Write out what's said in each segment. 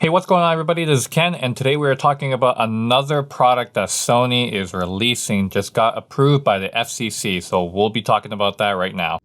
Hey, what's going on everybody? This is Ken, and today we are talking about another product that Sony is releasing. Just got approved by the FCC, so we'll be talking about that right now.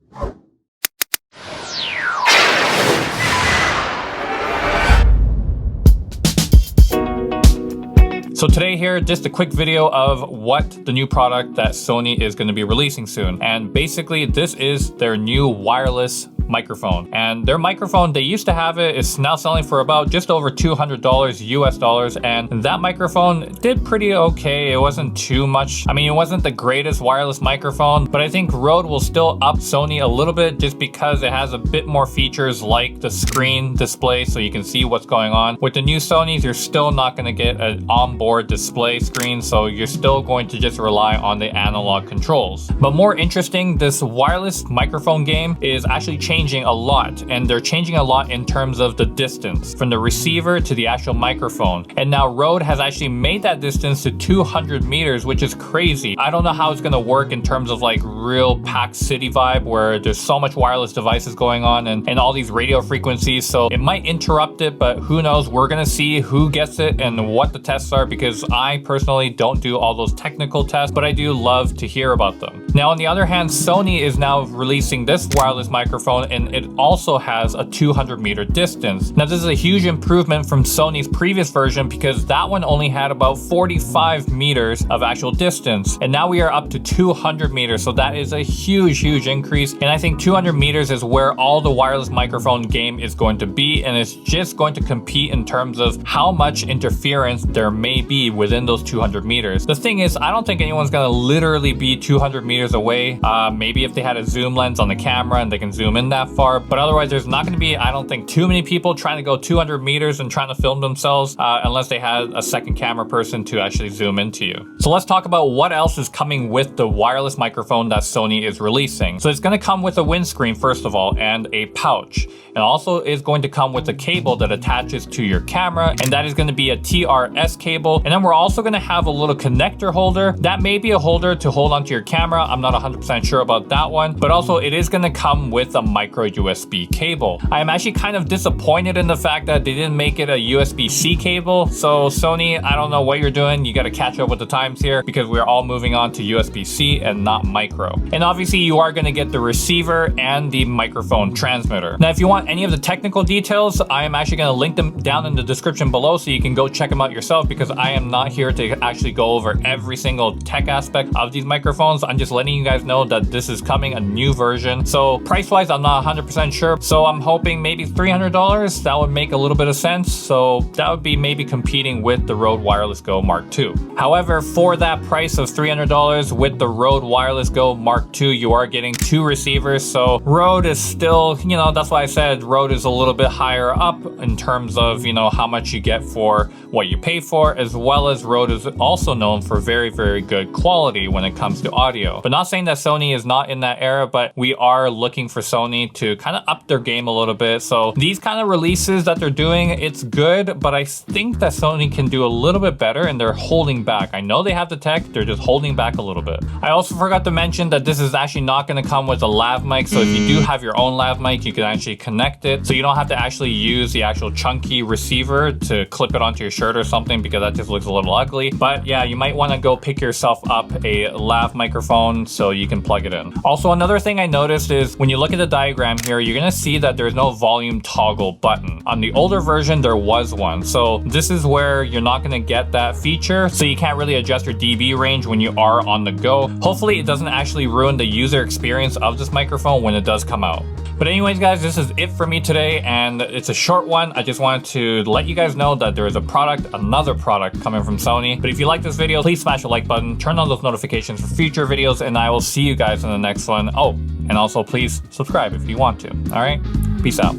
So today here, just a quick video of what the new product that Sony is going to be releasing soon. And basically this is their new wireless microphone. And their microphone, they used to have it, is now selling for about just over $200 US dollars. And that microphone did pretty okay. It wasn't too much. I mean, it wasn't the greatest wireless microphone, but I think Rode will still up Sony a little bit just because it has a bit more features like the screen display so you can see what's going on. With the new Sonys, you're still not going to get an onboard display screen, so you're still going to just rely on the analog controls. But more interesting, this wireless microphone game is actually changing a lot, and they're changing a lot in terms of the distance from the receiver to the actual microphone. And now Rode has actually made that distance to 200 meters, which is crazy. I don't know how it's going to work in terms of like real packed city vibe where there's so much wireless devices going on and all these radio frequencies, so it might interrupt it, but who knows. We're going to see who gets it and what the tests are, because I personally don't do all those technical tests, but I do love to hear about them. Now, on the other hand, Sony is now releasing this wireless microphone, and it also has a 200 meter distance. Now, this is a huge improvement from Sony's previous version because that one only had about 45 meters of actual distance, and now we are up to 200 meters. So that is a huge increase, and I think 200 meters is where all the wireless microphone game is going to be, and it's just going to compete in terms of how much interference there may be within those 200 meters. The thing is, I don't think anyone's gonna literally be 200 meters away. Maybe if they had a zoom lens on the camera and they can zoom in that far, but otherwise there's not gonna be, I don't think, too many people trying to go 200 meters and trying to film themselves unless they had a second camera person to actually zoom into you. So let's talk about what else is coming with the wireless microphone that Sony is releasing. So it's gonna come with a windscreen first of all, and a pouch. It also is going to come with a cable that attaches to your camera, and that is going to be a TRS cable. And then we're also going to have a little connector holder. That may be a holder to hold onto your camera. I'm not 100% sure about that one, but also it is going to come with a micro USB cable. I am actually kind of disappointed in the fact that they didn't make it a USB-C cable. So Sony, I don't know what you're doing. You got to catch up with the times here because we're all moving on to USB-C and not micro. And obviously you are going to get the receiver and the microphone transmitter. Now, if you want any of the technical details, I am actually going to link them down in the description below so you can go check them out yourself, because I am not here to actually go over every single tech aspect of these microphones. I'm just letting you guys know that this is coming, a new version. So price wise, I'm not 100% sure. So I'm hoping maybe $300. That would make a little bit of sense. So that would be maybe competing with the Rode Wireless Go Mark II. However, for that price of $300 with the Rode Wireless Go Mark II, you are getting two receivers. So Rode is still, you know, that's why I said Rode is a little bit higher up in terms of, you know, how much you get for what you pay for, as well as Rode is also known for very good quality when it comes to audio. But not saying that Sony is not in that era, but we are looking for Sony to kind of up their game a little bit. So these kind of releases that they're doing, it's good, but I think that Sony can do a little bit better, and they're holding back. I know they have the tech, they're just holding back a little bit. I also forgot to mention that this is actually not going to come with a lav mic, so if you do have your own lav mic, you can actually connect it, so you don't have to actually use the actual chunky receiver to clip it onto your shirt or something, because that just looks a little ugly. But yeah, you might want to go pick yourself up a lav microphone so you can plug it in. Also, another thing I noticed is when you look at the diagram here, you're going to see that there's no volume toggle button. On the older version, there was one. So this is where you're not going to get that feature, so you can't really adjust your dB range when you are on the go. Hopefully it doesn't actually ruin the user experience of this microphone when it does come out. But anyways guys, this is it for me today, and it's a short one. I just wanted to let you guys know that there is a product, another product coming from Sony. But if you like this video, please smash the like button, turn on those notifications for future videos, and I will see you guys in the next one. Oh, and also please subscribe if you want to. All right, peace out.